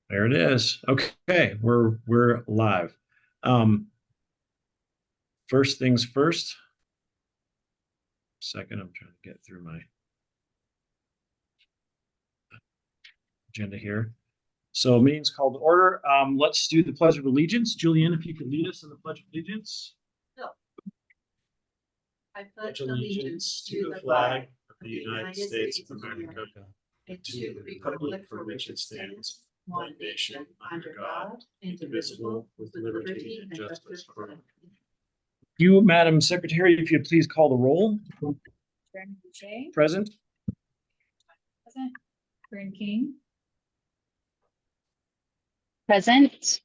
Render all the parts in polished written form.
There it is. Okay, we're live. First things first. Second, I'm trying to get through my agenda here. So meeting's called to order. Let's do the Pledge of Allegiance. Julianne, if you could lead us in the Pledge of Allegiance. I pledge allegiance to the flag of the United States of America and to the republic for which it stands, one nation, under God, indivisible, with liberty and justice for all. You, Madam Secretary, if you'd please call the roll. Present. Present. Corinne King. Present.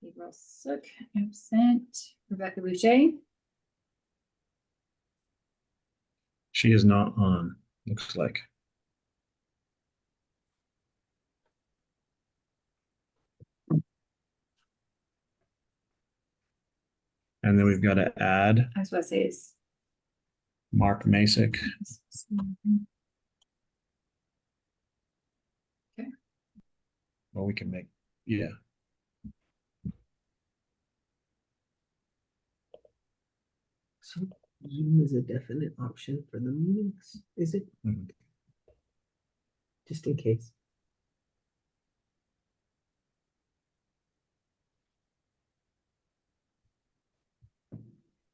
Gabriel Sook, absent. Rebecca Boucher. She is not on, looks like. And then we've got to add I was about to say is Mark Masick. Okay. Well, we can make, yeah. So Zoom is a definite option for the meetings, is it? Mhm. Just in case.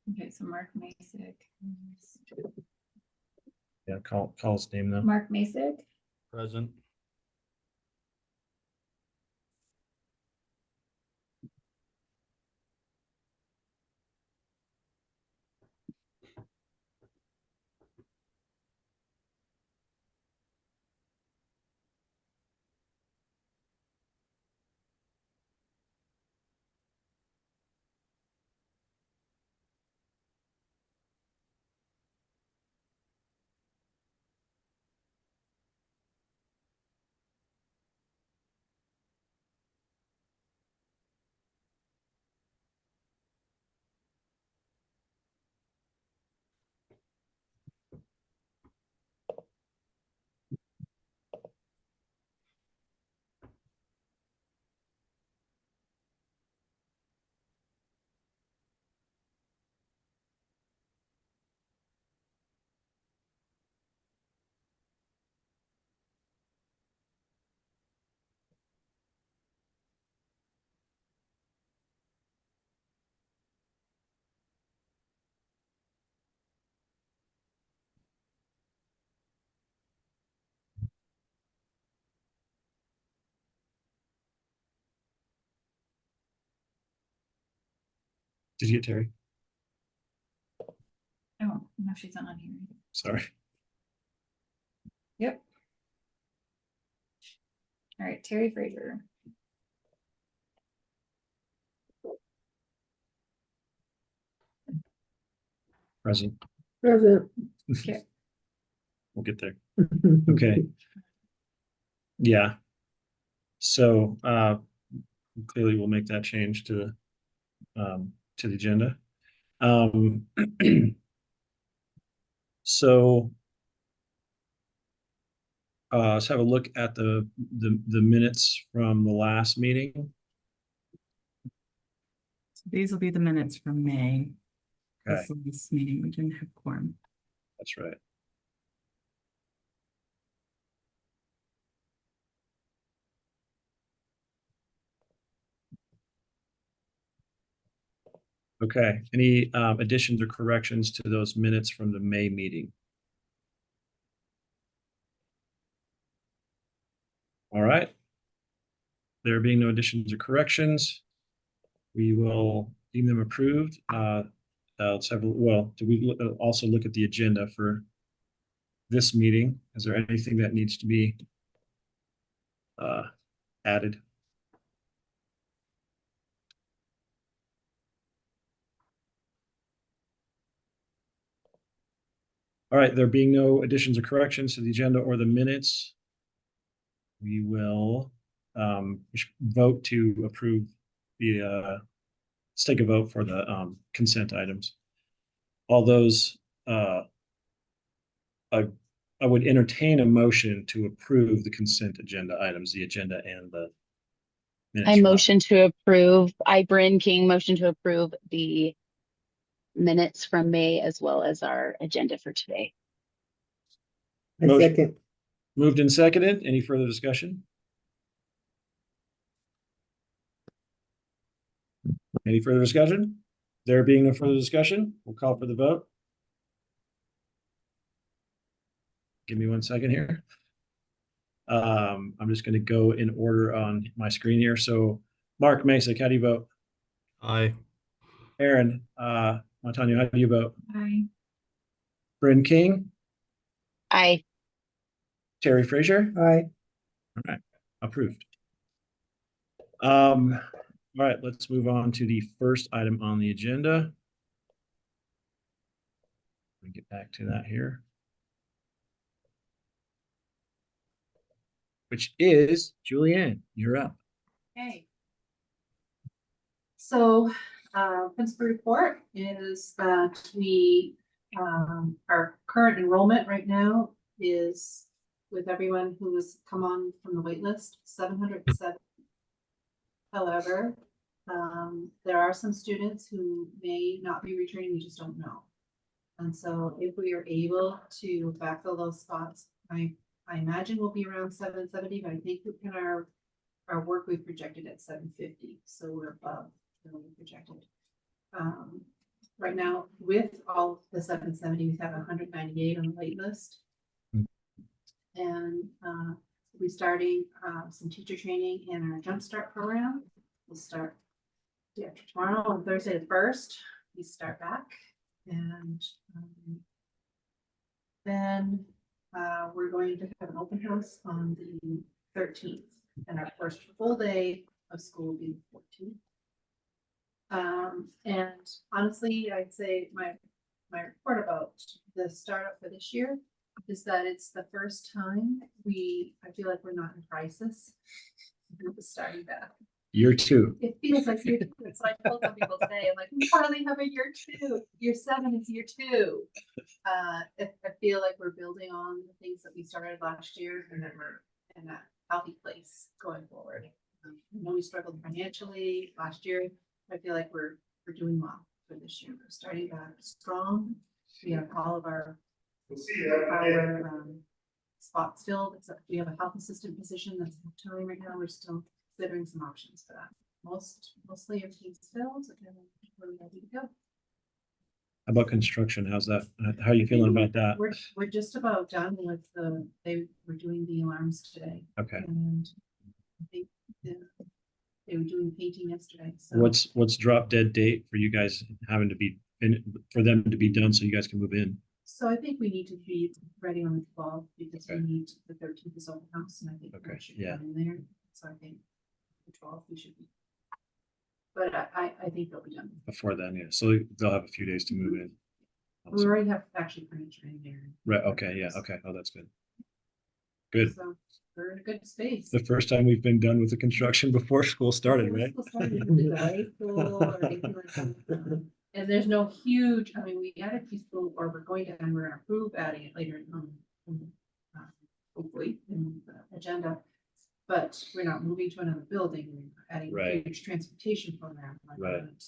Okay, so Mark Masick. Yeah, call his name though. Mark Masick. Present. Did you get Terry? Oh, no, she's not on here. Sorry. Yep. All right, Terry Fraser. Present. Present. Okay. We'll get there. Okay. Yeah. So clearly we'll make that change to the agenda. So let's have a look at the minutes from the last meeting. So these will be the minutes from May. Okay, This meeting, we didn't have quorum. that's right. Okay, any additions or corrections to those minutes from the May meeting? All right. There being no additions or corrections, we will deem them approved. Let's have, well, do we also look at the agenda for this meeting? Is there anything that needs to be added? All right, there being no additions or corrections to the agenda or the minutes, we will vote to approve the, let's take a vote for the consent items. All those I would entertain a motion to approve the consent agenda items, the agenda and the minutes. I from motion to approve, Bryn King, motion to approve the minutes from May as well as our agenda for today. I Motion. second. Moved and seconded. Any further discussion? Any further discussion? There being no further discussion, we'll call for the vote. Give me 1 second here. I'm just going to go in order on my screen here. So, Mark Masick, how do you vote? Aye. Aaron, Montano, how do you vote? Aye. Bryn King, Aye. Terry Frazier. Aye. All right, approved. All right, let's move on to the first item on the agenda. Let me get back to that here. Which is Julianne, you're up. Okay. So, principal report is that our current enrollment right now is with everyone who has come on from the wait list, 707. However, there are some students who may not be returning, we just don't know. And so if we are able to backfill those spots, I imagine we'll be around 770, but I think in our work we've projected at 750, so we're above than we projected. Right now, with all the 770, we have 198 on the wait list. And we're starting some teacher training in our Jumpstart program. We'll start tomorrow on Thursday the 1st. We start back, and then we're going to have an open house on the 13th, and our first full day of school will be the 14th. And honestly, I'd say my report about the startup for this year is that it's the first time I feel like we're not in crisis. We're starting back. Year 2. It feels like year 2. It's like I told some people today, I'm like, we finally have a year 2. Year 7 is year 2. I feel like we're building on the things that we started last year, and that we're in a healthy place going forward. I know we struggled financially last year. I feel like we're doing well for this year. We're starting back strong. We have all of our spots filled, except we have a health assistant position that's time right now. We're still considering some options for that. Mostly everything's filled, and we're ready to go. How about construction? How's that? How are you feeling about that? We're just about done with they were doing the alarms today. Okay. And I think they were doing painting yesterday. So What's drop dead date for you guys having to be for them to be done so you guys can move in? So I think we need to be ready on the 12th because Okay. we need the 13th is open house, and I think Okay, we should yeah. come in there. So I think the 12th we should be. But I think they'll be done. Before then, yeah. So they'll have a few days to move in. We Awesome. already have actually furniture in there. Right. Okay. Yeah. Okay. Oh, that's good. Good. So we're in a good space. The first time we've been done with the construction before school started, Before right? school started, we did the April or anything like that. And there's no huge, I mean, we added preschool, or we're going to, and we're gonna approve adding it later hopefully in the agenda. But we're not moving to another building, we're adding a Right. huge transportation program. We're Right. not,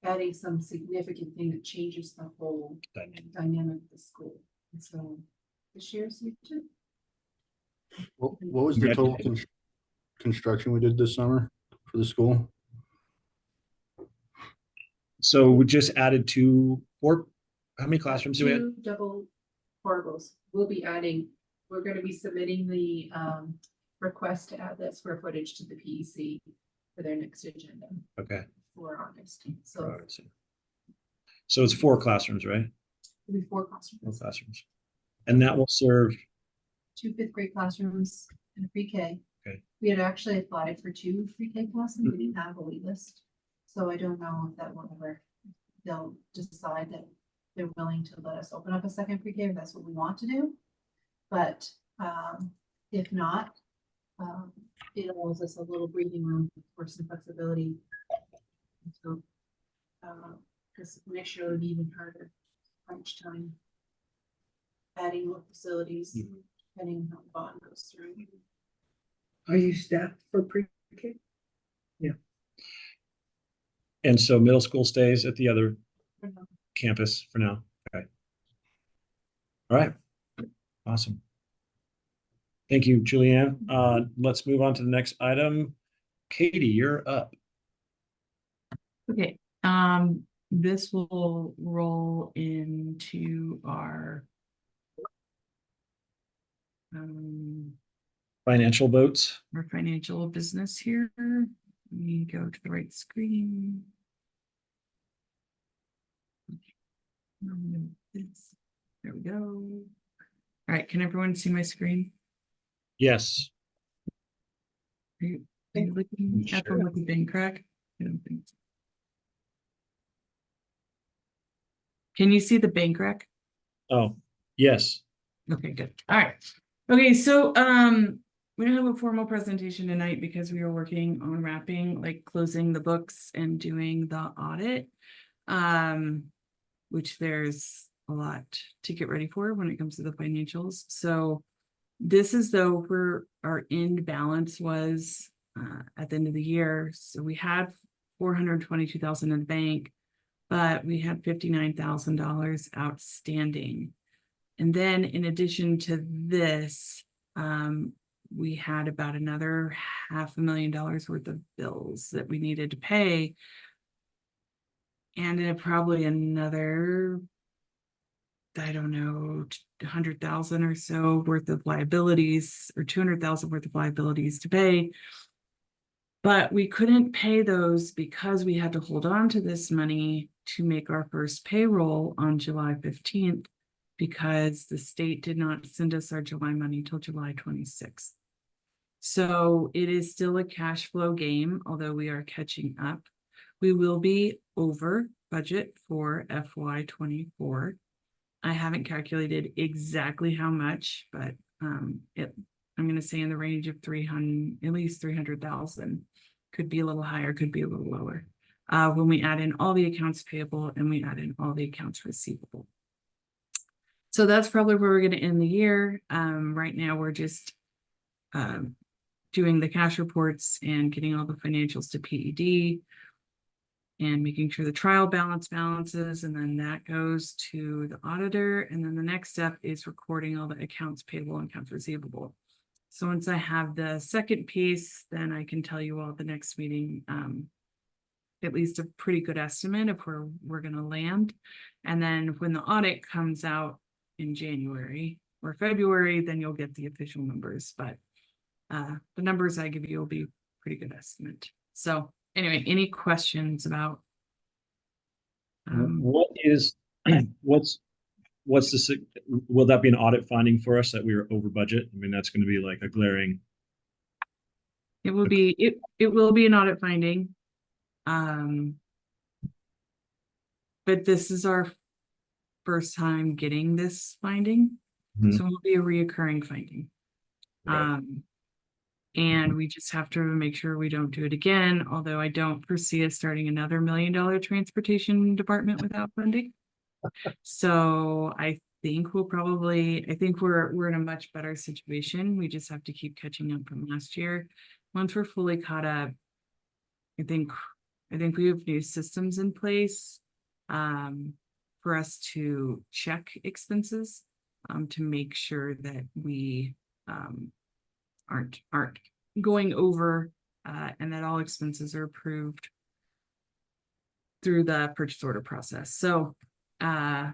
adding some significant thing that changes the whole Dynamic. dynamic of the school. And so this year's year 2. What was the total construction we did this summer for the school? So we just added how many classrooms do we have? 2 double portables. We'll be adding, we're gonna be submitting the request to add that square footage to the PEC for their next agenda Okay. for August. So Alright, so it's 4 classrooms, right? it'll be 4 4 classrooms, classrooms. And that will serve, 2 5th grade classrooms and a pre-K. Okay. We had actually applied for 2 pre-K classes. We didn't have a wait list. So I don't know if that will ever, they'll decide that they're willing to let us open up a second pre-K if that's what we want to do. But if not, it allows us a little breathing room for some flexibility. So, because next year would be even harder crunch time. adding more facilities, Mhm. depending on how the bond goes through. Are you staffed for pre-K? And so middle school stays at the other campus for now. Okay. All right. Awesome. Thank you, Julianne. Let's move on to the next item. Katie, you're up. Okay, this will roll into our um, Financial votes. our financial business here. Let me go to the right screen. There we go. All right, can everyone see my screen? Yes. Are you looking at the Sure. lucky bank crack? I don't think so. Can you see the bank rack? Oh, yes. Okay, good. All right. Okay, so we don't have a formal presentation tonight because we are working on wrapping, like closing the books and doing the audit. Which there's a lot to get ready for when it comes to the financials. So this is though where our end balance was at the end of the year. So we had 422,000 in the bank, but we had $59,000 outstanding. And then in addition to this, we had about another $500,000 worth of bills that we needed to pay. And probably another, I don't know, 100,000 or so worth of liabilities, or 200,000 worth of liabilities to pay. But we couldn't pay those because we had to hold on to this money to make our first payroll on July 15th, because the state did not send us our July money till July 26th. So it is still a cash flow game, although we are catching up. We will be over budget for FY24. I haven't calculated exactly how much, but I'm going to say in the range of 300, at least 300,000. Could be a little higher, could be a little lower. When we add in all the accounts payable and we add in all the accounts receivable. So that's probably where we're going to end the year. Right now, we're just doing the cash reports and getting all the financials to PED and making sure the trial balances, and then that goes to the auditor. And then the next step is recording all the accounts payable and accounts receivable. So once I have the second piece, then I can tell you all at the next meeting, at least a pretty good estimate of where we're going to land. And then when the audit comes out in January or February, then you'll get the official numbers. But the numbers I give you will be pretty good estimate. So anyway, any questions about? What is, what's the, will that be an audit finding for us that we were over budget? I mean, that's going to be like a glaring. It will be, it will be an audit finding. But this is our first time getting this finding. Mhm. So it will be a reoccurring finding. Okay. And we just have to make sure we don't do it again, although I don't foresee us starting another $1 million transportation department without funding. So I think we'll probably, I think we're in a much better situation. We just have to keep catching up from last year. Once we're fully caught up, I think we have new systems in place for us to check expenses to make sure that we aren't going over and that all expenses are approved through the purchase order process. So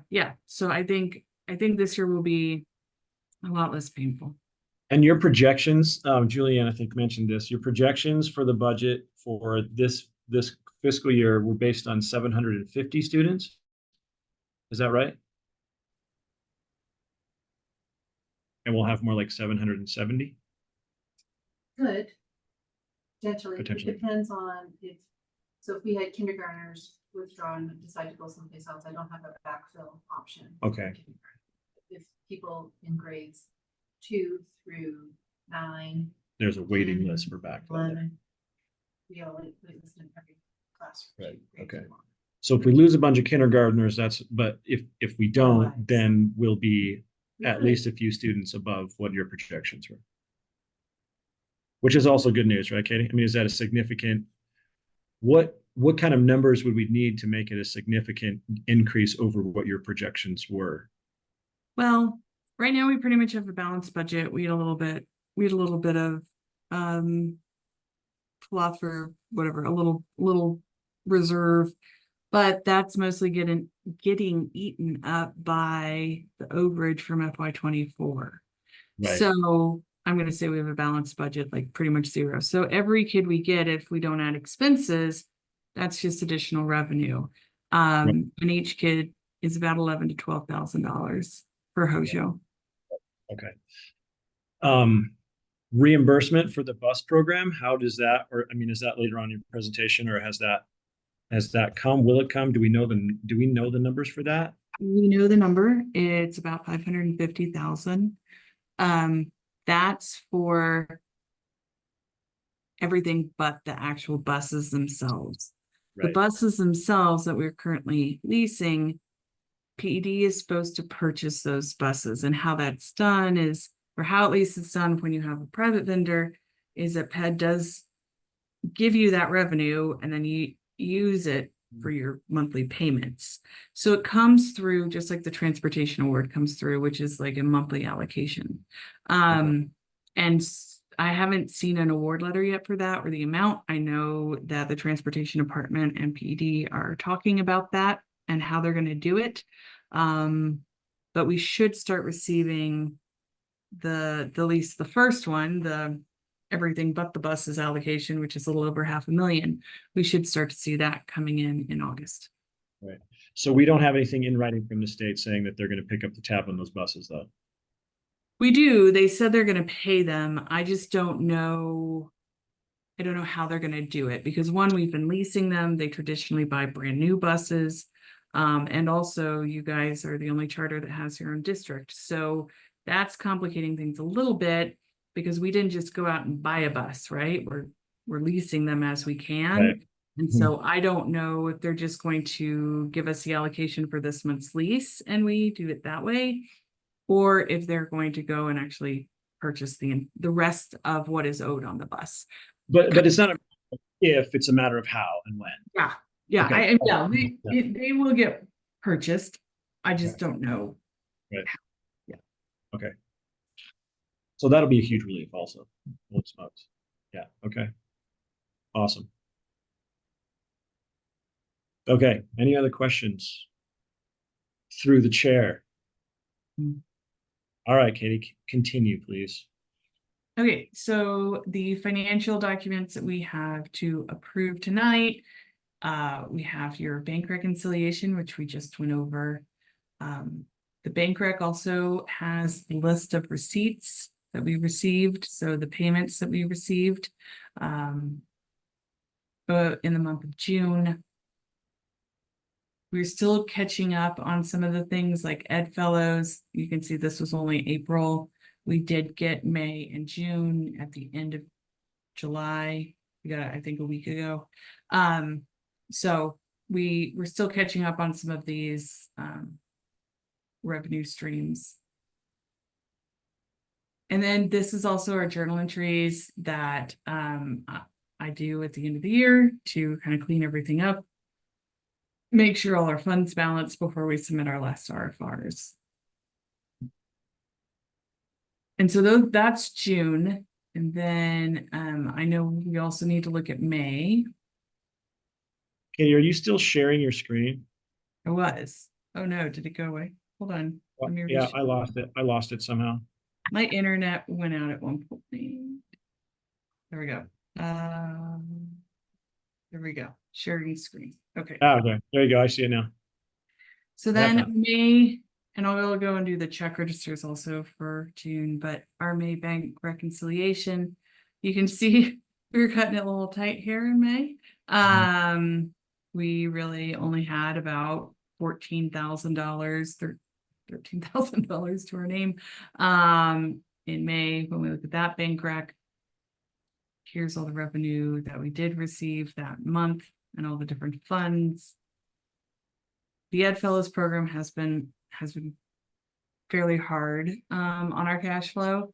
yeah, so I think this year will be a lot less painful. And your projections, Julianne, I think mentioned this, your projections for the budget for this fiscal year were based on 750 students. Is that right? And we'll have more like 770? Good. Potentially, Potentially. it depends on if we had kindergartners withdraw and decide to go someplace else, I don't have a backfill option. Okay. If people in grades 2 through 9. There's a waiting 10, list for backfill. 11, we all wait list in every class. Right, okay. So if we lose a bunch of kindergartners, but if we don't, then we'll be at least a few students above what your projections were. Which is also good news, right, Katie? I mean, is that a significant, what kind of numbers would we need to make it a significant increase over what your projections were? Well, right now we pretty much have a balanced budget. We had a little bit of fluff or whatever, a little reserve, but that's mostly getting eaten up by the overage from FY24. Right. So I'm going to say we have a balanced budget, like pretty much zero. So every kid we get, if we don't add expenses, that's just additional revenue. And each kid is about $11,000 to $12,000 for Hozho. Okay. Reimbursement for the bus program, how does that, or I mean, is that later on in your presentation, or has that come? Will it come? Do we know the numbers for that? We know the number. It's about 550,000. That's for everything but the actual buses themselves. The Right. buses themselves that we're currently leasing, PED is supposed to purchase those buses, and how that's done is, or how at least it's done when you have a private vendor, is that PED does give you that revenue and then you use it for your monthly payments. So it comes through just like the transportation award comes through, which is like a monthly allocation. And I haven't seen an award letter yet for that or the amount. I know that the transportation department and PED are talking about that and how they're going to do it. But we should start receiving the least, the first one, the everything but the buses allocation, which is a little over $500,000. We should start to see that coming in August. Right. So we don't have anything in writing from the state saying that they're going to pick up the tab on those buses, though. We do. They said they're going to pay them. I just don't know. I don't know how they're going to do it because one, we've been leasing them. They traditionally buy brand new buses. And also you guys are the only charter that has your own district. So that's complicating things a little bit because we didn't just go out and buy a bus, right? We're leasing them as we can. Right. And so I don't know if they're just going to give us the allocation for this month's lease and we do it that way, or if they're going to go and actually purchase the rest of what is owed on the bus. But it's not if, it's a matter of how and when. Yeah. Yeah. Okay. They will get purchased. I just don't know. Right. Yeah. Okay. So that'll be a huge relief also. Holy smokes. Yeah. Okay. Awesome. Okay. Any other questions? Through the chair. All right, Katie, continue, please. Okay, so the financial documents that we have to approve tonight, we have your bank reconciliation, which we just went over. The bank rec also has the list of receipts that we received, so the payments that we received in the month of June. We're still catching up on some of the things like Ed Fellows. You can see this was only April. We did get May and June at the end of July. We got it, I think, a week ago. So we're still catching up on some of these revenue streams. And then this is also our journal entries that I do at the end of the year to kind of clean everything up. Make sure all our funds balance before we submit our last RFRs. And so that's June. And then I know we also need to look at May. Katie, are you still sharing your screen? It was. Oh no, did it go away? Hold on. Let me Yeah, I lost it. I lost it somehow. My internet went out at one point. There we go. There we go. Sharing screen. Okay. Oh, okay. There you go. I see it now. So then May, and I'll go and do the check registers also for June, but our May bank reconciliation, you can see we were cutting it a little tight here in May. We really only had about $14,000, $13,000 to our name. In May, when we look at that bank rec, here's all the revenue that we did receive that month and all the different funds. The Ed Fellows program has been fairly hard on our cash flow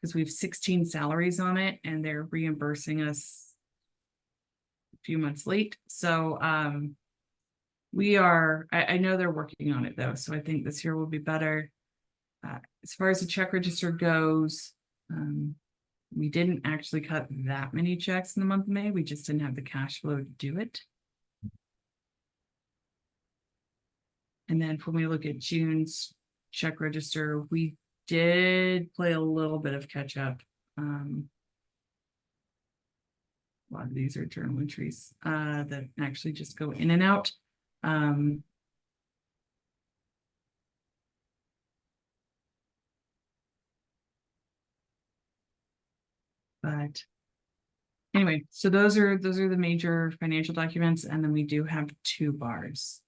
because we have 16 salaries on it and they're reimbursing us a few months late. So I know they're working on it though, so I think this year will be better. As far as the check register goes, we didn't actually cut that many checks in the month of May. We just didn't have the cash flow to do it. And then when we look at June's check register, we did play a little bit of catch up. A lot of these are journal entries that actually just go in and out. But anyway, so those are the major financial documents, and then we do have 2 bars.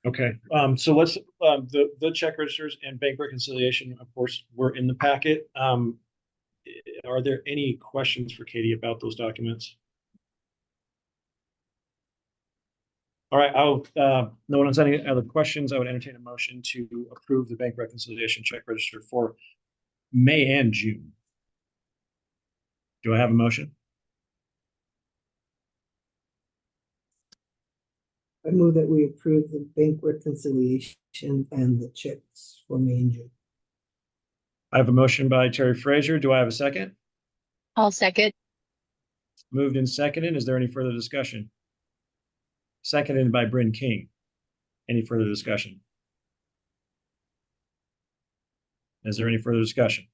Okay, so let's, the check registers and bank reconciliation, of course, were in the packet. Are there any questions for Katie about those documents? All right, no one has any other questions. I would entertain a motion to approve the bank reconciliation check register for May and June. Do I have a motion? I move that we approve the bank reconciliation and the checks for May and June. I have a motion by Terry Fraser. Do I have a second? I'll second. Moved and seconded. Is there any further discussion? Seconded by Bryn King. Any further discussion? Is there any further discussion?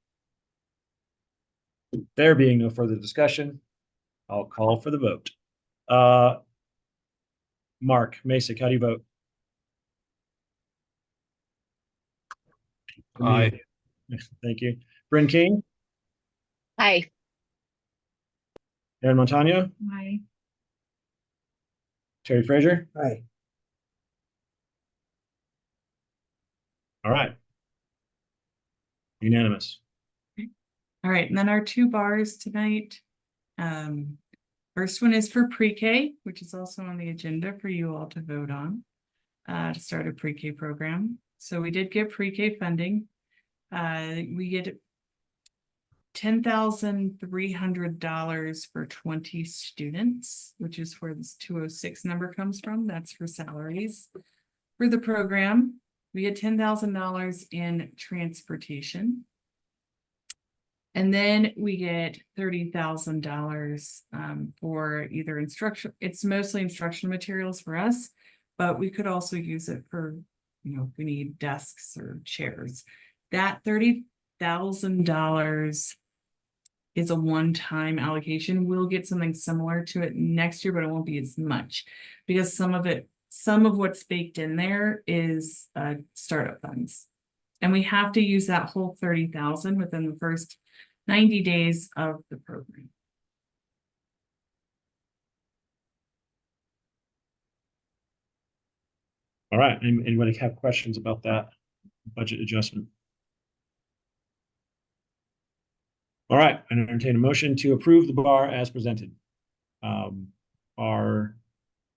There being no further discussion, I'll call for the vote. Mark Masick, how do you vote? Aye. Thank you. Bryn King, Aye. Aaron Montano, Aye. Terry Fraser. Aye. All right. Unanimous. All right, and then our 2 bars tonight. First one is for pre-K, which is also on the agenda for you all to vote on to start a pre-K program. So we did get pre-K funding. We get $10,300 for 20 students, which is where this 206 number comes from. That's for salaries. For the program, we get $10,000 in transportation. And then we get $30,000 for either instruction. It's mostly instructional materials for us, but we could also use it for, if we need desks or chairs. That $30,000 is a one-time allocation. We'll get something similar to it next year, but it won't be as much because some of what's baked in there is startup funds. And we have to use that whole $30,000 within the first 90 days of the program. All right. Anybody have questions about that budget adjustment? All right. I entertain a motion to approve the bar as presented. Our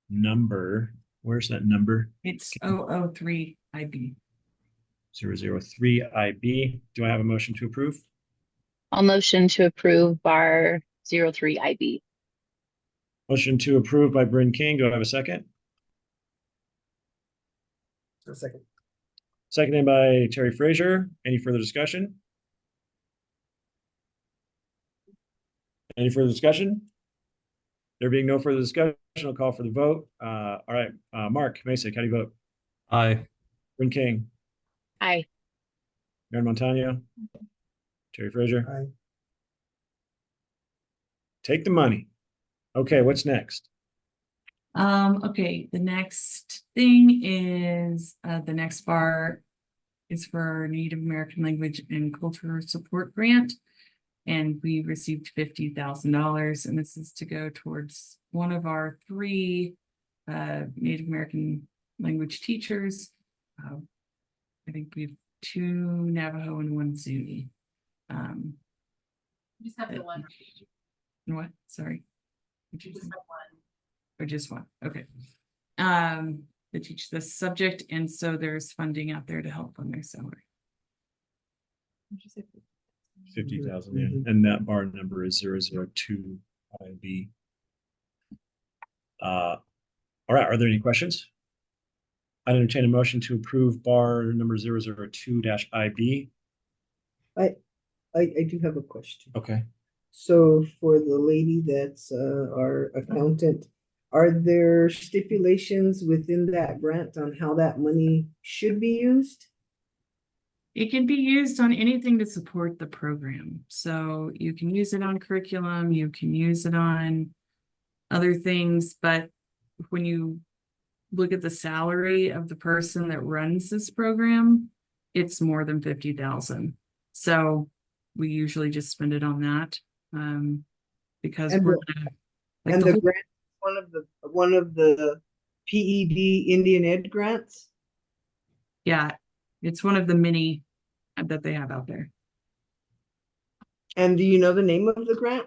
number, where's that number? It's 003 IB. 003 IB. Do I have a motion to approve? I'll motion to approve bar 03 IB. Motion to approve by Bryn King. Do I have a second? A second. Seconded by Terry Fraser. Any further discussion? Any further discussion? There being no further discussion, I'll call for the vote. All right, Mark Masick, how do you vote? Aye. Bryn King, Aye. Aaron Montano, Terry Fraser. Aye. Take the money. Okay, what's next? Okay, the next thing is the next bar is for our Native American Language and Culture Support Grant. And we received $50,000, and this is to go towards one of our 3 Native American language teachers. I think we have 2 Navajo and 1 Zuni. Just have the one. What? Sorry. Just have one. Or just 1. Okay. They teach this subject, and so there's funding out there to help on their salary. 50,000, Mhm. yeah, and that bar number is 002 IB. All right, are there any questions? I entertain a motion to approve bar number 002-IB. I do have a question. Okay. So for the lady that's our accountant, are there stipulations within that grant on how that money should be used? It can be used on anything to support the program. So you can use it on curriculum, you can use it on other things, but when you look at the salary of the person that runs this program, it's more than 50,000. So we usually just spend it on that. Because And we're the- gonna, like And the the whole, grant, one of the PED Indian Ed grants? yeah, it's one of the many that they have out there. And do you know the name of the grant?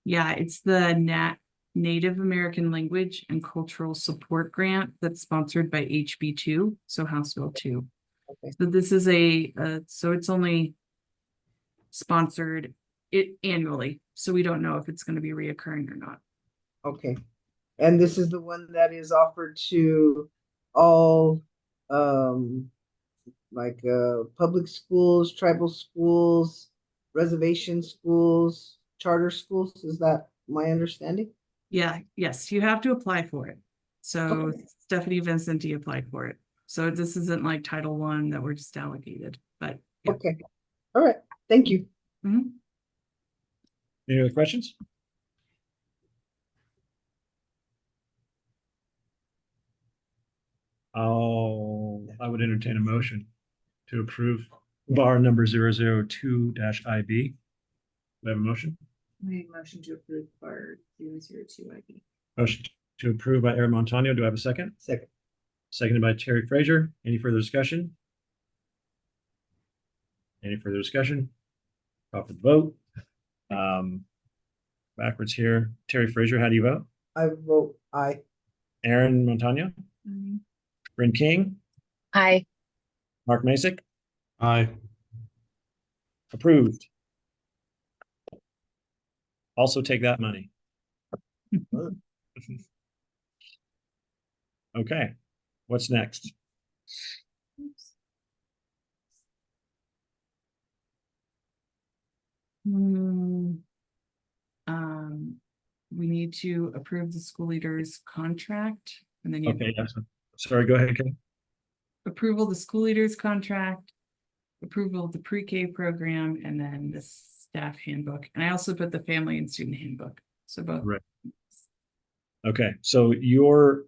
Yeah, it's the Native American Language and Cultural Support Grant that's sponsored by HB2, so House Bill 2. Okay. So this is so it's only sponsored it annually, so we don't know if it's going to be reoccurring or not. Okay. And this is the one that is offered to all like public schools, tribal schools, reservation schools, charter schools. Is that my understanding? Yeah, yes, you have to apply for it. So Okay. Stephanie Vincenti applied for it. So this isn't like Title I that we're just allocated, but yeah. Okay. All right. Thank you. Mhm. Any other questions? I would entertain a motion to approve bar number 002-IB. We have a motion? Make motion to approve bar 002 IB. Motion to approve by Aaron Montano. Do I have a second? Second. Seconded by Terry Fraser. Any further discussion? Any further discussion? Call for the vote. Backwards here. Terry Fraser, how do you vote? I vote aye. Aaron Montano, Bryn King, Aye. Mark Masick, Aye. approved. Also take that money. Okay, what's next? Mm, we need to approve the school leader's contract and then you Okay, yes. Sorry, go ahead, Ken. approval of the school leader's contract, approval of the pre-K program, and then the staff handbook. And I also put the family and student handbook. So both. Right. Okay, so you're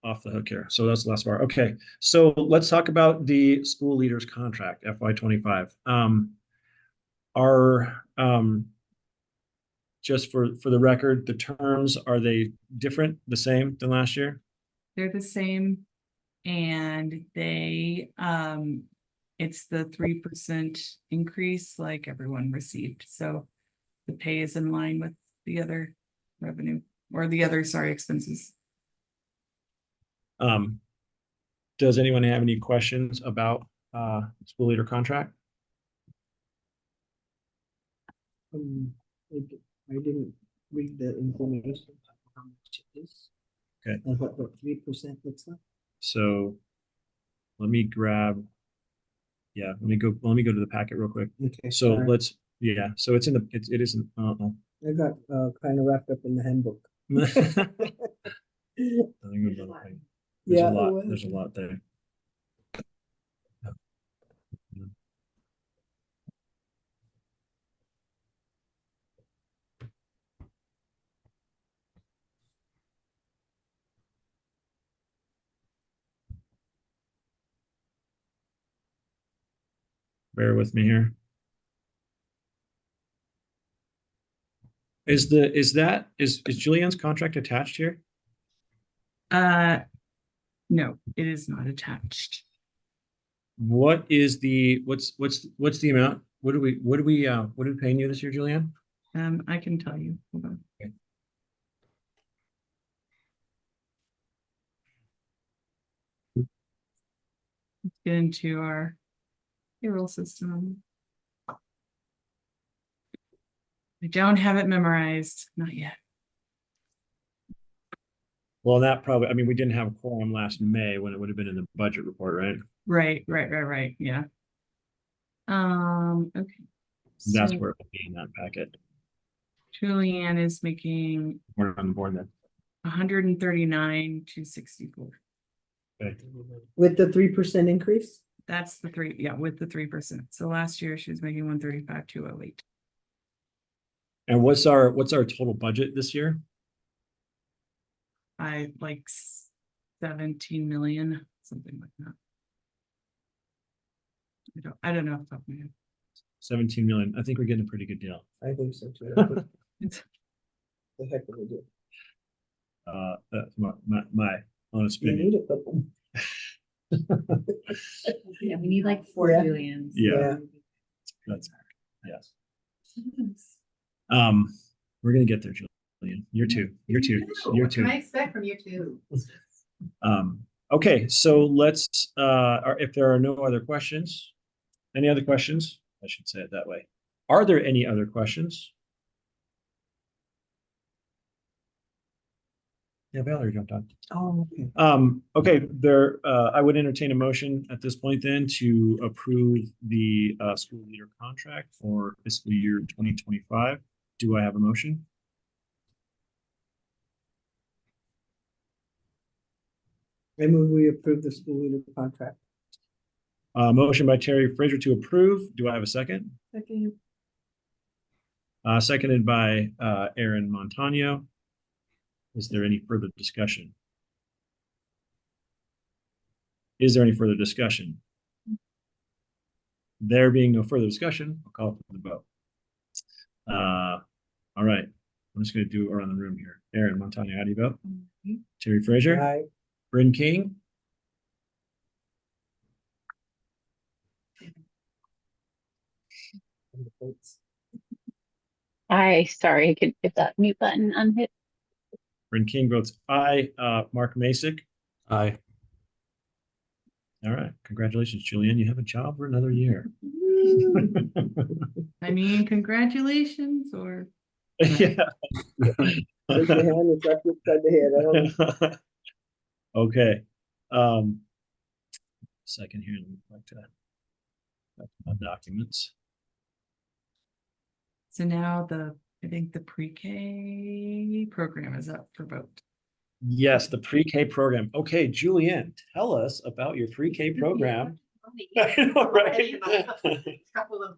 off the hook here. So that's the last bar. Okay, so let's talk about the school leaders contract, FY25. Just for the record, the terms, are they different, the same than last year? They're the same. And it's the 3% increase like everyone received. So the pay is in line with the other revenue or the other, expenses. Does anyone have any questions about school leader contract? I didn't read the information. How much it is. Okay. And what 3% looks like. So let me grab, let me go to the packet real quick. Okay. So sorry. let's, so it's in the, it isn't, I got kind of wrapped up in the handbook. There's Yeah, a lot, it was. there's a lot there. Bear with me here. Is Julianne's contract attached here? No, it is not attached. What is what's the amount? What are we paying you this year, Julianne? I can tell you. Hold on. Okay. It's get into our payroll system. I don't have it memorized, not yet. Well, that probably, I mean, we didn't have a quorum last May when it would have been in the budget report, right? Right, yeah. Okay. That's So where it will be in that packet. Julianne is making We're on the board then. 139,264. Okay. With the 3% increase? That's the three, yeah, with the 3%. So last year she was making 135,208. And what's our total budget this year? I like 17 million, something like that. I don't know off the top of my head. 17 million. I think we're getting a pretty good deal. I think so too. It's- The heck of a deal. That's my honest You need opinion. a couple. Yeah, we need like 4 Yeah. Julians. Yeah. That's, yes. We're gonna get there, Julian. You're two. What can I expect from year 2? Okay, so let's, if there are no other questions, any other questions? I should say it that way. Are there any other questions? Yeah, Valerie jumped on. Oh, okay. Okay, I would entertain a motion at this point then to approve the school leader contract for fiscal year 2025. Do I have a motion? I move we approve the school leader contract. Motion by Terry Fraser to approve. Do I have a second? Second. Seconded by Aaron Montano. Is there any further discussion? Is there any further discussion? There being no further discussion, I'll call for the vote. All right, I'm just going to do around the room here. Aaron Montano, how do you vote? Terry Fraser? Aye. Bryn King? Sorry, I could get that mute button unhit. Bryn King votes aye. Mark Masick? Aye. All right, congratulations, Julian. You have a job for another year. I mean, congratulations or Yeah. Shake your hand and slap you upside the head. I don't know. Okay. Second here, let me back to my documents. so now I think the pre-K program is up for vote. Yes, the pre-K program. Okay, Julianne, tell us about your pre-K program. I know, right? A couple of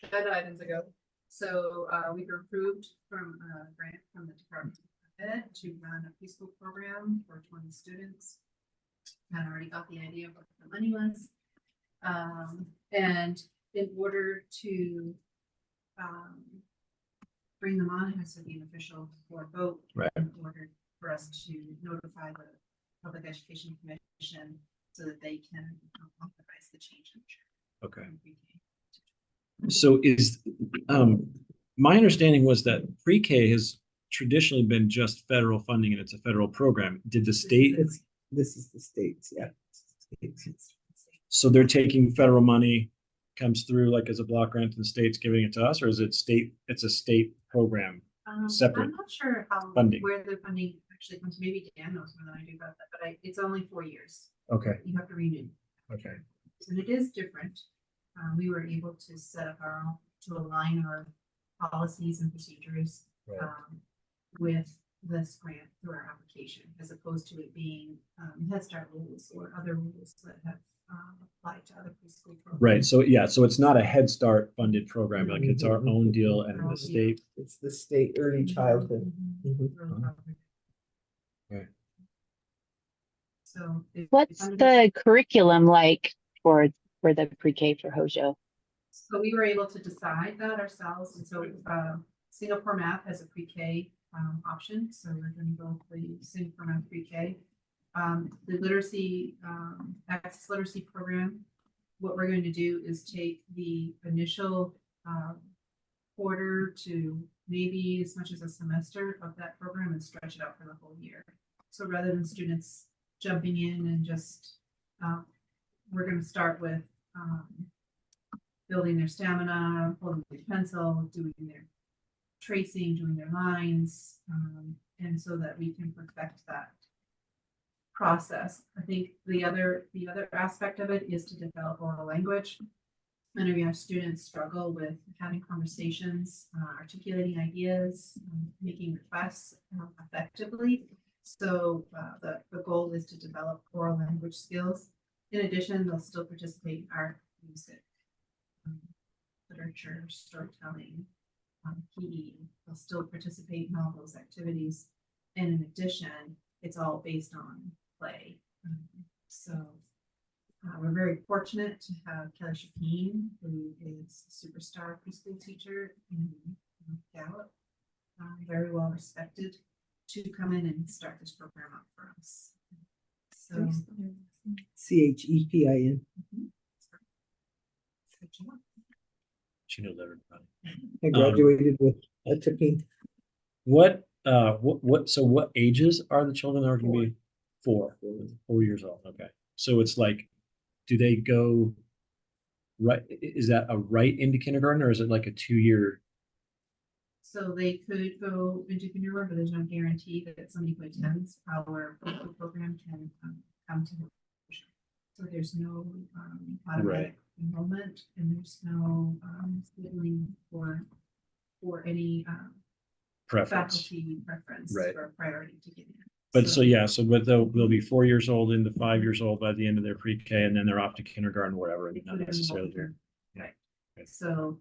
agenda items ago. So we were approved from a grant from the Department of Ed to run a preschool program for 20 students. I already got the idea of what the money was. And in order to bring them on, it has to be an official board vote. Right. In order for us to notify the Public Education Commission so that they can authorize the change. Okay. So is, my understanding was that pre-K has traditionally been just federal funding and it's a federal program. Did the state, This is the states, yeah. States. so they're taking federal money, comes through like as a block grant to the states giving it to us, or is it state, it's a state program? Separate I'm not sure how, funding. where the funding actually comes. Maybe Dan knows more than I do about that, but it's only 4 years. Okay, You have to renew. okay. So it is different. We were able to set up our own, to align our policies and procedures Right. with this grant through our application, as opposed to it being Head Start rules or other rules that have applied to other preschool programs. Right, so yeah, so it's not a Head Start funded program, like it's our own deal and the state. It's the state early childhood. Mhm. Right. So. What's the curriculum like for the pre-K for Hozho? So we were able to decide that ourselves, and so Singapore Math has a pre-K option, so we're going to go for the Singapore Math pre-K. The literacy, access literacy program, what we're going to do is take the initial quarter to maybe as much as a semester of that program and stretch it out for the whole year. So rather than students jumping in and just we're gonna start with, building their stamina, holding their pencil, doing their tracing, doing their lines, and so that we can perfect that process. I think the other aspect of it is to develop oral language. Many of our students struggle with having conversations, articulating ideas, making requests effectively. So the goal is to develop oral language skills. In addition, they'll still participate in art, music, literature, storytelling, PE. They'll still participate in all those activities. And in addition, it's all based on play. So we're very fortunate to have Kelly Shapeen, who is a superstar preschool teacher in Gallup, very well respected, to come in and start this program up for us. So, CHEPIN. good job. She knows everybody. I graduated with a Tapine. What ages are the children that are going to be 4 years old? Okay. So it's like, do they go right? Is that a right into kindergarten, or is it like a 2-year? So they could go into kindergarten, but there's no guarantee that somebody who attends our program can come to the. So there's no automatic enrollment, and there's no scheduling for any Preference. faculty preference Right. or priority to get in. But but they'll be 4 years old into 5 years old by the end of their pre-K, and then they're off to kindergarten, whatever. They Not put it in necessarily multiple- here. Right. So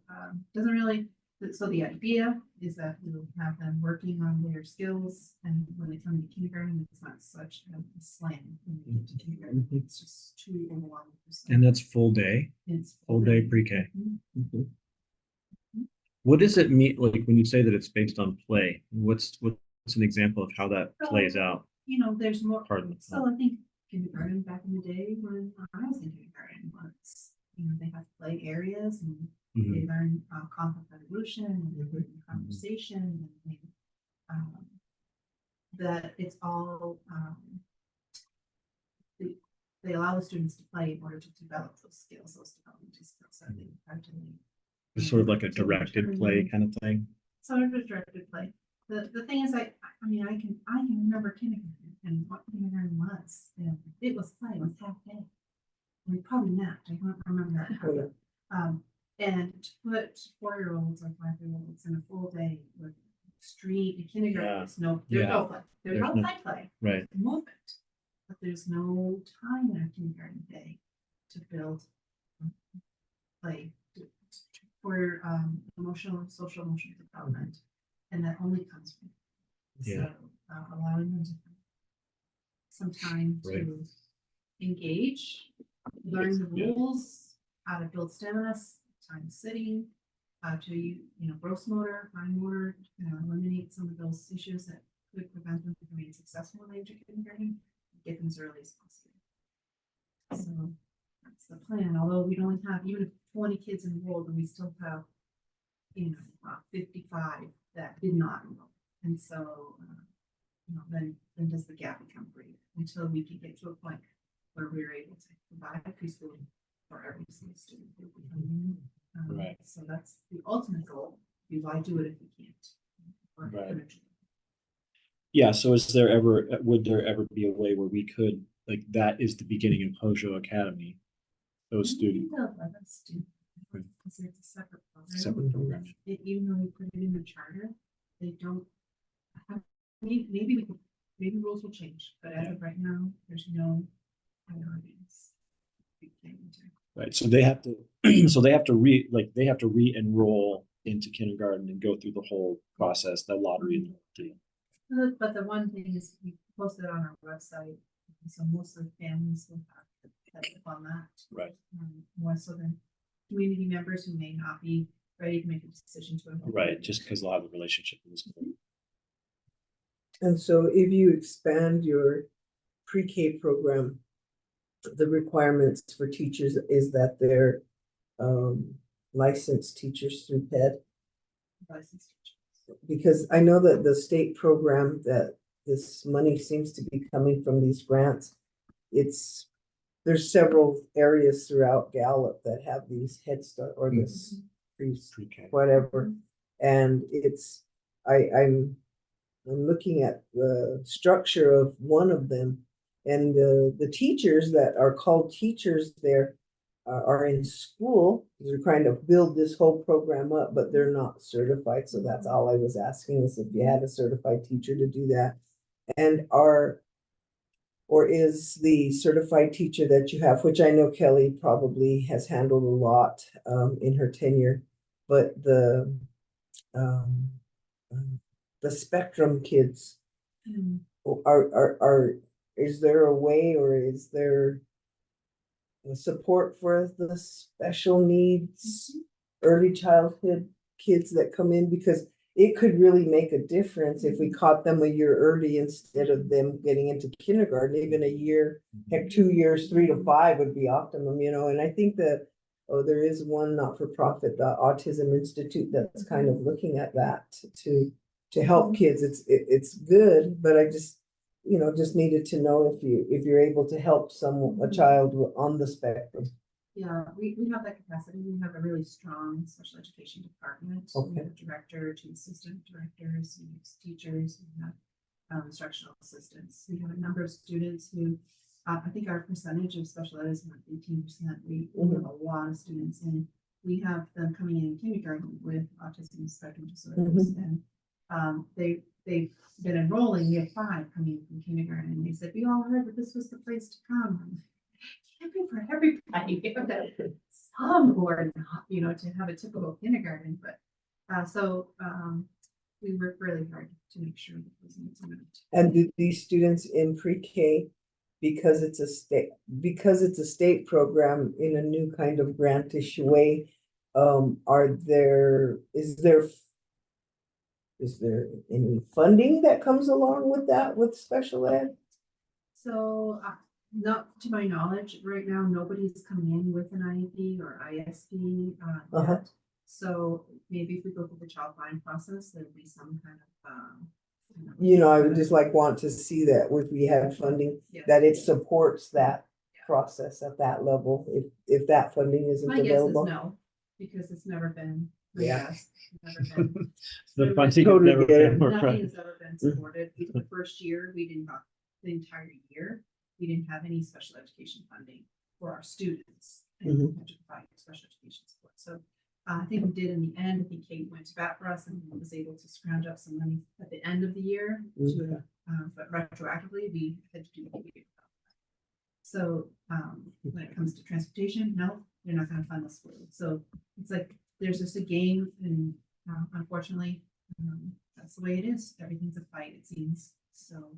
doesn't really, so the idea is that we'll have them working on their skills, and when they come to kindergarten, it's not such a slam when they get to kindergarten. It's just too overwhelming. And that's full day, It's full day pre-K. Mhm. What does it mean, like when you say that it's based on play? What's an example of how that plays out? You know, there's more, Pardon. so I think kindergarten back in the day when I was in kindergarten was, they have play areas and Mhm. they learn conflict resolution and they learn conversation and that it's all they allow the students to play in order to develop those skills, those developmental skills that they are doing. It's sort of like a directed play kind of thing. Sort of a directed play. The thing is, I can remember kindergarten and what kindergarten was. And it was play, it was half day. I mean, probably not. I don't remember that. And to put 4-year-olds or 5-year-olds in a full day with street in kindergarten, Yeah. there's no Yeah. play. There's There's no no- play. Right. Movement, but there's no time in a kindergarten day to build play for emotional and social emotional development, and that only comes from Yeah. allowing them to have some time Right. to engage, learn the Yeah. rules, how to build stamina, time sitting, how to gross motor, fine motor, eliminate some of those issues that could prevent them from being successful in age of kindergarten, get them as early as possible. So that's the plan, although we only have even 20 kids enrolled, and we still have 55 that did not enroll. And so then does the gap become great until we can get to a point where we're able to provide preschool for every single student who will be coming in. Right. So that's the ultimate goal. Why do it if we can't? Or Right. gonna do it. Yeah, so would there ever be a way where we could, like, that is the beginning of Hozho Academy? Those students. They'll let us do it, Right. because it's a separate program. Separate program. Even though we put it in the charter, they don't. Maybe rules will change, but as of right now, there's no priorities. Right, so they have to, they have to re-enroll into kindergarten and go through the whole process, the lottery. But the one thing is, we posted it on our website, so most of the families will have to catch up on that. Right. More so than community members who may not be ready to make a decision to enroll. Right, just because they'll have a relationship with the school. And so if you expand your pre-K program, the requirements for teachers is that they're licensed teachers through PED. Licensed teachers. Because I know that the state program that this money seems to be coming from these grants, it's there's several areas throughout Gallup that have these Head Start or this Pre-K. whatever. And I'm looking at the structure of one of them. And the teachers that are called teachers there are in school. They're trying to build this whole program up, but they're not certified. So that's all I was asking is if you had a certified teacher to do that. And or is the certified teacher that you have, which I know Kelly probably has handled a lot in her tenure, but um, the spectrum kids is there a way or is there a support for the special needs early childhood kids that come in? Because it could really make a difference if we caught them a year early instead of them getting into kindergarten, even a year, heck, 2 years, 3 to 5 would be optimum, you know, and I think that, there is one not-for-profit, the Autism Institute, that's kind of looking at that to help kids. It's good, but I just, just needed to know if you're able to help a child on the spectrum. Yeah, we have that capacity. We have a really strong special education department. We Okay. have a director, 2 assistant directors, we have teachers, we have instructional assistants. We have a number of students who, I think our percentage of special ed is about 18%. We have a lot of students and we have them coming in kindergarten with autism spectrum disorders. And they've been enrolling. We have 5 coming from kindergarten and they said, we all heard that this was the place to come. Can't be for everybody. We have that some who are not, to have a typical kindergarten, but we work really hard to make sure that those needs are met. And do these students in pre-K, because it's a state program in a new kind of grantish way, is there any funding that comes along with that with special ed? So, not to my knowledge, right now, nobody's coming in with an IEP or ISP yet. So maybe if we go through the child find process, there'll be some kind of, I would just want to see that if we have funding, Yeah. that it supports that process at that level, if that funding isn't My guess is available. no, because it's never been. Yeah. Never been. The funding has Totally never get it. been more Nothing crowded. has ever been supported. The first year, we didn't have, the entire year, we didn't have any special education funding for our students. And we had to provide special education support. So I think we did in the end. I think Kate went to bat for us and was able to scrounge up some money at the end of the year. But retroactively, we had to do the year. So when it comes to transportation, no, they're not going to fund us for it. So it's like there's just a game, and unfortunately, that's the way it is. Everything's a fight, it seems. So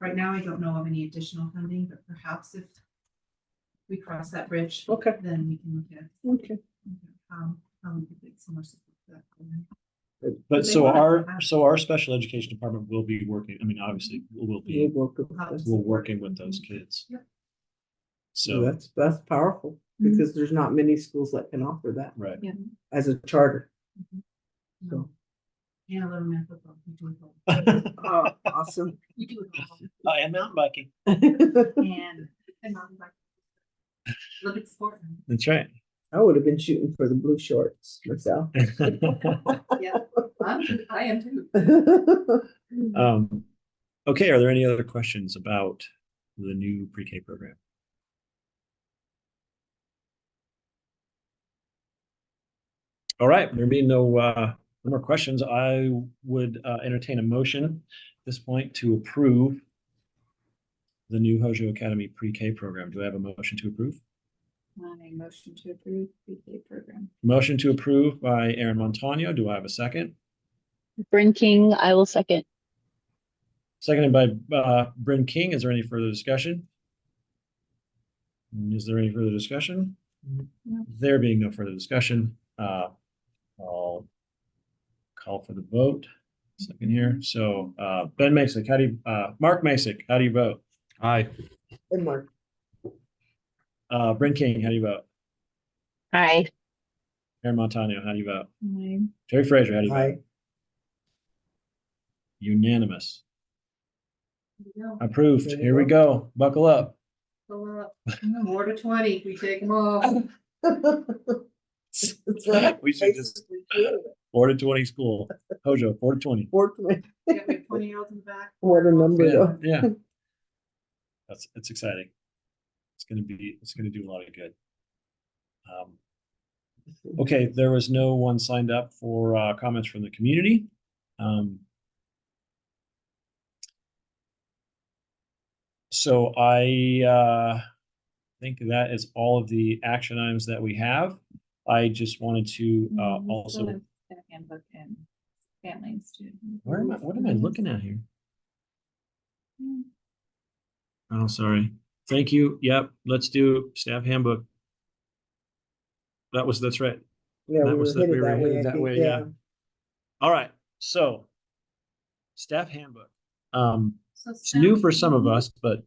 right now, I don't know of any additional funding, but perhaps if we cross that bridge, Okay. then we can look at Okay. how we could get some more support for that program. But They so want us to our, have it. so our special education department will be working, I mean, obviously, we'll be, we're working with those kids. Yep. So, That's powerful because there's not many schools that can offer that right. as a charter. No. And a little math football. You do it all. Oh, awesome. You do it all. I am mountain biking. And mountain bike. Look at sport. That's right. I would have been shooting for the blue shorts myself. Yeah, I am too. Okay, are there any other questions about the new pre-K program? All right, there being no more questions, I would entertain a motion at this point to approve the new Hozho Academy pre-K program. Do I have a motion to approve? My motion to approve pre-K program. Motion to approve by Aaron Montano. Do I have a second? Bryn King, I will second. Seconded by Bryn King. Is there any further discussion? Is there any further discussion? No. There being no further discussion, I'll call for the vote. Second here. So Ben Masick, Mark Masick, how do you vote? Aye. And Mark, Bryn King, how do you vote? Aye. Aaron Montano, how do you vote? Aye. Terry Fraser, how do you vote? aye. Unanimous. There you go. Approved. There we Here we go. Buckle up. Go up. 4 to 20, we take them all. It's like We should just- basically true. 4 to 20 school. Hozho, 4 to 20. 420. Yeah, we have 20-year-olds in the back. What a number Yeah, though. yeah. It's exciting. It's gonna do a lot of good. Okay, there was no one signed up for comments from the community. So I think that is all of the action items that we have. I just wanted to We still also, have the handbook and family and student. what am I looking at here? Oh, sorry. Thank you. Yep, let's do staff handbook. That's right. Yeah, That we was were headed we were that way, headed I that think, way, yeah. All right, so staff handbook. So It's new for some of staff- us, but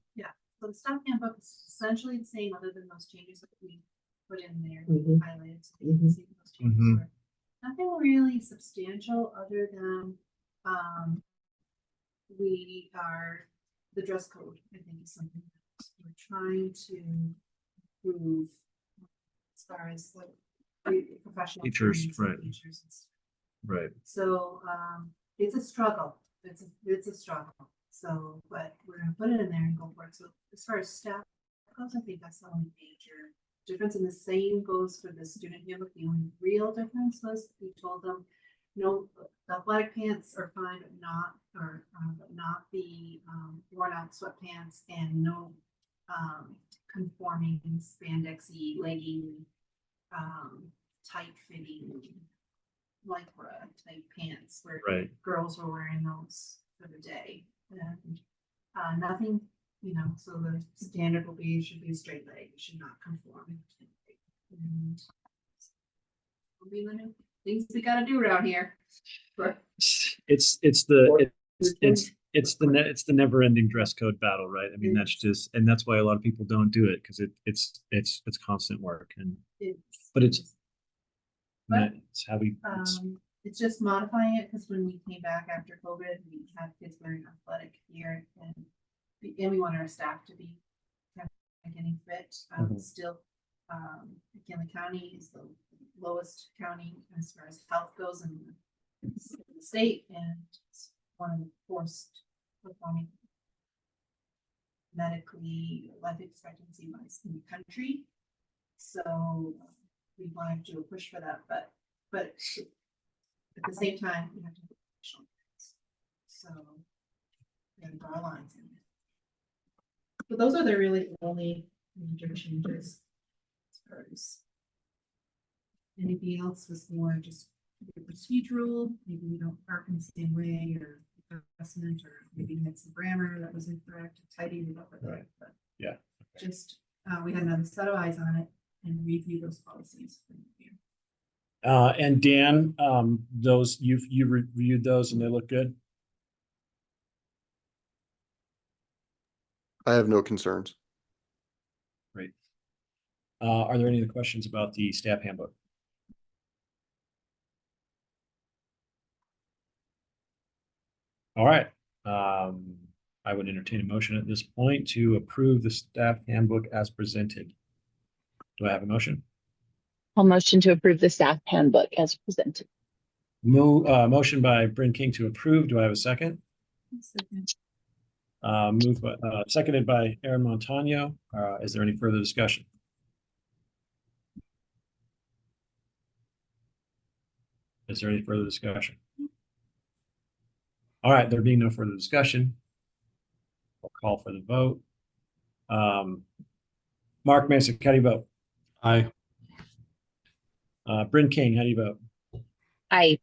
So the staff handbook is essentially the same, other than those changes that we put in there, Mhm. highlighted, so you can Mhm. see what those changes Mhm. were. Nothing really substantial, other than, the dress code, I think, is something that we're trying to improve as far as like professional. Teachers, trainings and right. teachers and stuff. right. So, it's a struggle. It's a struggle. So, but we're gonna put it in there and go for it. So as far as staff goes, I think that's the only major difference. And the same goes for the student handbook. The only real difference was we told them, no, the athletic pants are fine, but not the worn out sweatpants, and no conforming spandexy legging, tight fitting lycra type pants where Right. girls were wearing those for the day. And nothing, so the standard will be, should be a straight leg, it should not conform. And will be the new things we gotta do around here. But It's the never ending dress code battle, right? I mean, that's just, and that's why a lot of people don't do it, because it's constant work, and but it's how we, it's just modifying it, because when we came back after COVID, we had kids wearing athletic gear, and we wanted our staff to be kind of getting fit. Mhm. Still, McKinley County is the lowest county as far as health goes in the state, and it's one of the worst performing medically life expectancy wise in the country. So we wanted to do a push for that, but at the same time, we have to have professional parents. So we gotta draw lines in it. But those are the really only major changes. As far as anything else was more just procedural, maybe we don't park in the same way, or adjustment, or maybe we had some grammar that was incorrect, tidying it up a bit, but Yeah. just, we had another set of eyes on it and review those policies for review. And Dan, those you reviewed those and they look good. I have no concerns. Great. Are there any other questions about the staff handbook? All right. I would entertain a motion at this point to approve the staff handbook as presented. Do I have a motion? I'll motion to approve the staff handbook as presented. Motion by Bryn King to approve. Do I have a second? Seconded by Aaron Montano. Is there any further discussion? Is there any further discussion? All right, there being no further discussion, I'll call for the vote. Mark Masick, how do you vote? Aye. Bryn King, how do you vote? Aye.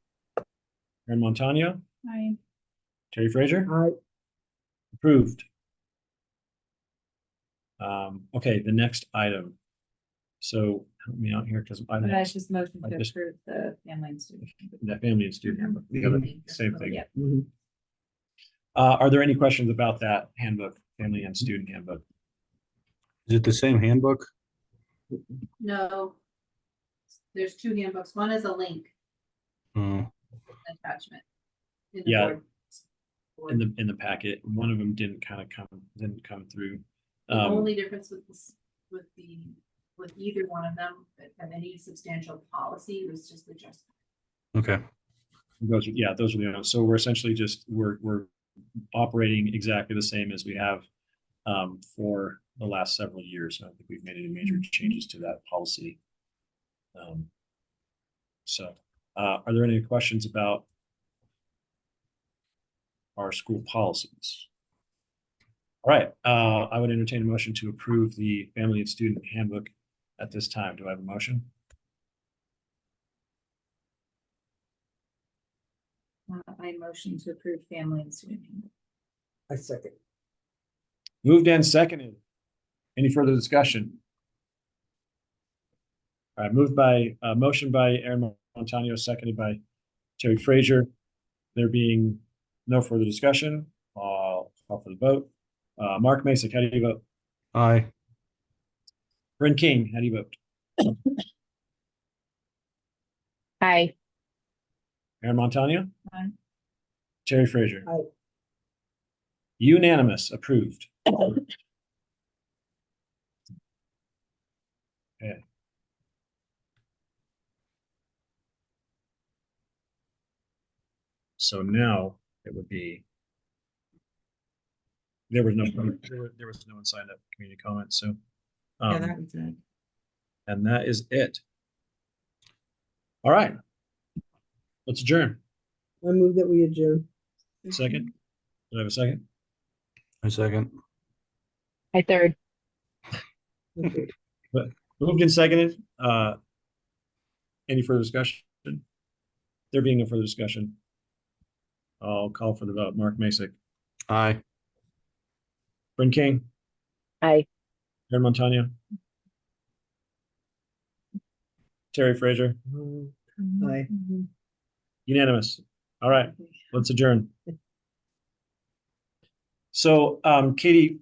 Aaron Montano, Aye. Terry Fraser, All right, approved. Okay, the next item. So help me out here because That's just motion I to just- approve the family and student. handbook. the family and student handbook, the other, same thing. Yep. mhm. Are there any questions about that handbook, family and student handbook? Is it the same handbook? No. There's two handbooks. One is a link attachment. In the Yeah. board. In the packet, one of them didn't come through. The Um, only difference with this, with either one of them, that have any substantial policy was just the just. Okay. those are the ones. So we're essentially just, we're operating exactly the same as we have for the last several years. I don't think we've made any major changes to that policy. So, are there any questions about our school policies? All right, I would entertain a motion to approve the family and student handbook at this time. Do I have a motion? I motion to approve family and student handbook. I second. Moved and seconded. Any further discussion? All right, motion by Aaron Montano, seconded by Terry Frazier. There being no further discussion, I'll call for the vote. Mark Masick, how do you vote? Aye. Bryn King, how do you vote? Aye. Aaron Montano? Aye. Terry Frazier? Aye. Unanimous, approved. Okay. So now it would be. There was no one signed up for community comments, so. Yeah, that was it. And that is it. All right. Let's adjourn. I move that we adjourn. Second? Do I have a second? I second. I third. Okay. Moved and seconded. Any further discussion? There being no further discussion, I'll call for the vote. Mark Masick, Aye. Bryn King, Aye. Aaron Montano, Terry Frazier, Aye. unanimous. All right, let's adjourn. So, Katie,